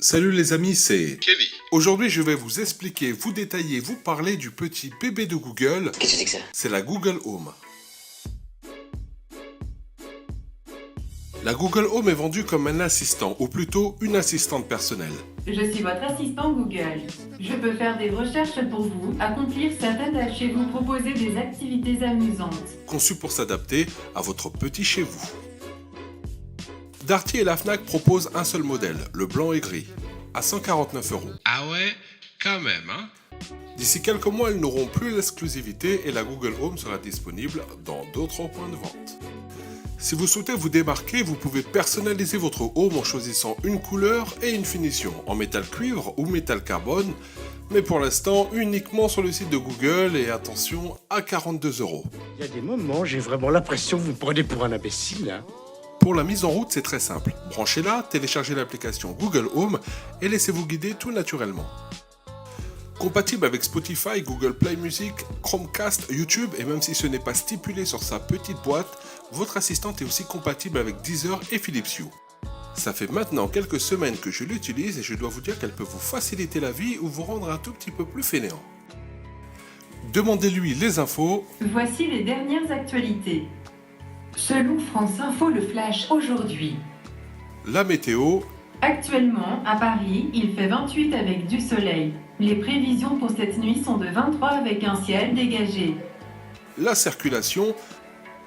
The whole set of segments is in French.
Salut les amis, c'est Kelly. Aujourd'hui, je vais vous expliquer, vous détailler, vous parler du petit bébé de Google. Qu'est-ce que c'est que ça? C'est la Google Home. La Google Home est vendue comme un assistant, ou plutôt une assistante personnelle. Je suis votre assistant Google. Je peux faire des recherches pour vous, accomplir certaines tâches et vous proposer des activités amusantes. Conçue pour s'adapter à votre petit chez vous. Darty et la Fnac proposent un seul modèle, le blanc et gris, à 149 €. Ah ouais, quand même, hein? D'ici quelques mois, ils n'auront plus l'exclusivité et la Google Home sera disponible dans d'autres points de vente. Si vous souhaitez vous démarquer, vous pouvez personnaliser votre Home en choisissant une couleur et une finition, en métal cuivre ou métal carbone, mais pour l'instant uniquement sur le site de Google et attention à 42 €. Il y a des moments, j'ai vraiment l'impression que vous me prenez pour un imbécile. Hein. Pour la mise en route, c'est très simple. Branchez-la, téléchargez l'application Google Home et laissez-vous guider tout naturellement. Compatible avec Spotify, Google Play Music, Chromecast, YouTube et même si ce n'est pas stipulé sur sa petite boîte, votre assistante est aussi compatible avec Deezer et Philips Hue. Ça fait maintenant quelques semaines que je l'utilise et je dois vous dire qu'elle peut vous faciliter la vie ou vous rendre un tout petit peu plus fainéant. Demandez-lui les infos. Voici les dernières actualités. Selon France Info, le flash aujourd'hui. La météo. Actuellement, à Paris, il fait 28 avec du soleil. Les prévisions pour cette nuit sont de 23 avec un ciel dégagé. La circulation.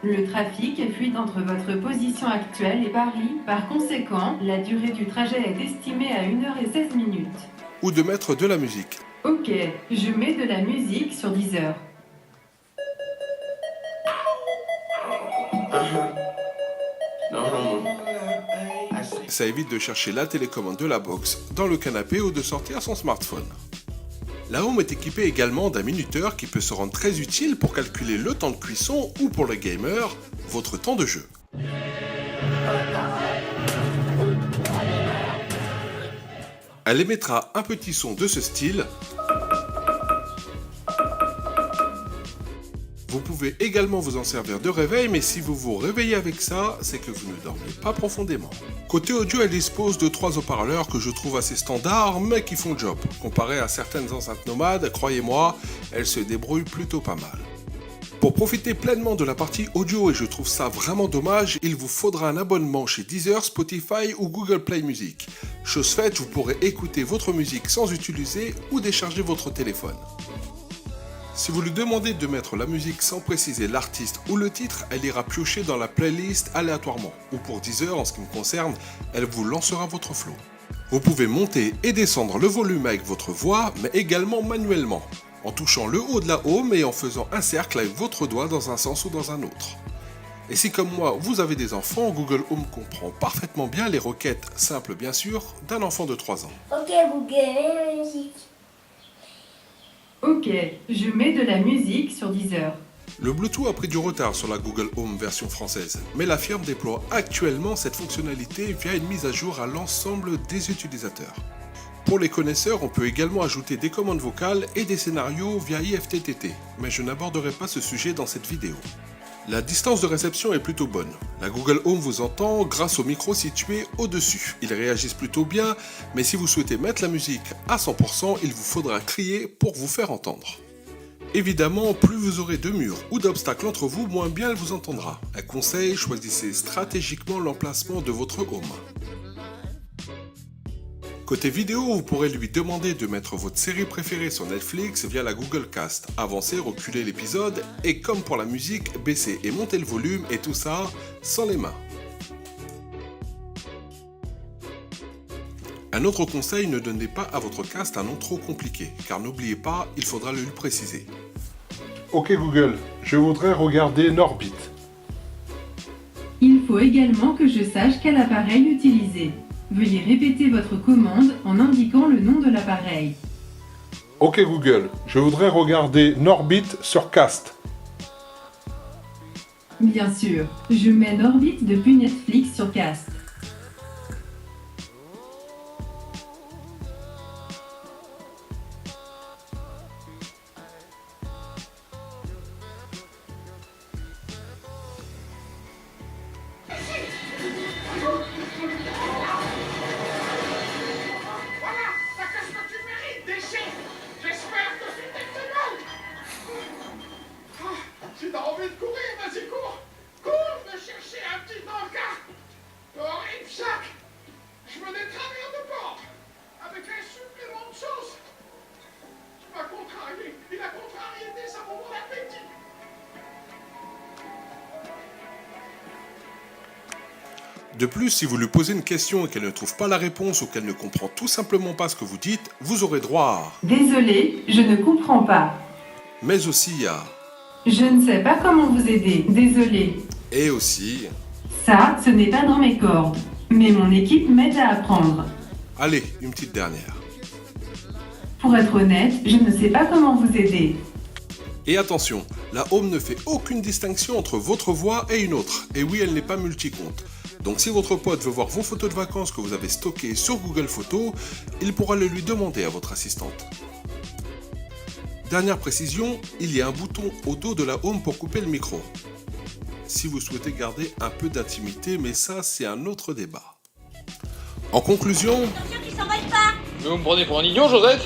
Le trafic est fluide entre votre position actuelle et Paris. Par conséquent, la durée du trajet est estimée à 1h16 minutes. Ou de mettre de la musique. Ok, je mets de la musique sur Deezer. Ça évite de chercher la télécommande de la box dans le canapé ou de sortir son smartphone. La Home est équipée également d'un minuteur qui peut se rendre très utile pour calculer le temps de cuisson ou pour les gamers, votre temps de jeu. Elle émettra un petit son de ce style. Vous pouvez également vous en servir de réveil, mais si vous vous réveillez avec ça, c'est que vous ne dormez pas profondément. Côté audio, elle dispose de 3 haut-parleurs que je trouve assez standards, mais qui font le job. Comparé à certaines enceintes nomades, croyez-moi, elle se débrouille plutôt pas mal. Pour profiter pleinement de la partie audio, et je trouve ça vraiment dommage, il vous faudra un abonnement chez Deezer, Spotify ou Google Play Music. Chose faite, vous pourrez écouter votre musique sans utiliser ou décharger votre téléphone. Si vous lui demandez de mettre la musique sans préciser l'artiste ou le titre, elle ira piocher dans la playlist aléatoirement. Ou pour Deezer, en ce qui me concerne, elle vous lancera votre flow. Vous pouvez monter et descendre le volume avec votre voix, mais également manuellement, en touchant le haut de la Home et en faisant un cercle avec votre doigt dans un sens ou dans un autre. Et si comme moi, vous avez des enfants, Google Home comprend parfaitement bien les requêtes, simples bien sûr, d'un enfant de 3 ans. Ok Google, musique. Ok, je mets de la musique sur Deezer. Le Bluetooth a pris du retard sur la Google Home version française, mais la firme déploie actuellement cette fonctionnalité via une mise à jour à l'ensemble des utilisateurs. Pour les connaisseurs, on peut également ajouter des commandes vocales et des scénarios via IFTTT, mais je n'aborderai pas ce sujet dans cette vidéo. La distance de réception est plutôt bonne. La Google Home vous entend grâce au micro situé au-dessus. Ils réagissent plutôt bien, mais si vous souhaitez mettre la musique à 100%, il vous faudra crier pour vous faire entendre. Évidemment, plus vous aurez de murs ou d'obstacles entre vous, moins bien elle vous entendra. Un conseil, choisissez stratégiquement l'emplacement de votre Home. Côté vidéo, vous pourrez lui demander de mettre votre série préférée sur Netflix via la Google Cast, avancer, reculer l'épisode et comme pour la musique, baisser et monter le volume et tout ça sans les mains. Un autre conseil, ne donnez pas à votre cast un nom trop compliqué, car n'oubliez pas, il faudra le lui préciser. Ok Google, je voudrais regarder Norbit. Il faut également que je sache quel appareil utiliser. Veuillez répéter votre commande en indiquant le nom de l'appareil. Ok Google, je voudrais regarder Norbit sur Cast. Bien sûr, je mets Norbit depuis Netflix sur Cast. De plus, si vous lui posez une question et qu'elle ne trouve pas la réponse ou qu'elle ne comprend tout simplement pas ce que vous dites, vous aurez droit à... Désolé, je ne comprends pas. Mais aussi à... Je ne sais pas comment vous aider. Désolé. Et aussi... Ça, ce n'est pas dans mes cordes. Mais mon équipe m'aide à apprendre. Allez, une petite dernière. Pour être honnête, je ne sais pas comment vous aider. Et attention, la Home ne fait aucune distinction entre votre voix et une autre. Et oui, elle n'est pas multicompte. Donc si votre pote veut voir vos photos de vacances que vous avez stockées sur Google Photos, il pourra le lui demander à votre assistante. Dernière précision, il y a un bouton au dos de la Home pour couper le micro. Si vous souhaitez garder un peu d'intimité, mais ça c'est un autre débat. En conclusion... Mais vous me prenez pour un idiot, Josette?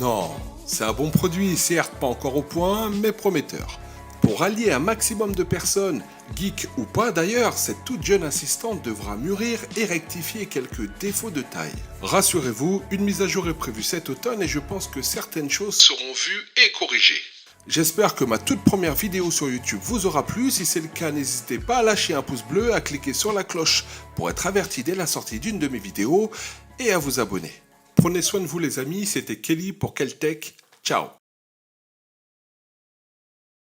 Non, c'est un bon produit, certes pas encore au point, mais prometteur. Pour rallier un maximum de personnes, geeks ou pas d'ailleurs, cette toute jeune assistante devra mûrir et rectifier quelques défauts de taille. Rassurez-vous, une mise à jour est prévue cet automne et je pense que certaines choses seront vues et corrigées. J'espère que ma toute première vidéo sur YouTube vous aura plu. Si c'est le cas, n'hésitez pas à lâcher un pouce bleu, à cliquer sur la cloche pour être averti dès la sortie d'une de mes vidéos et à vous abonner. Prenez soin de vous les amis, c'était Kelly pour KelTech. Ciao.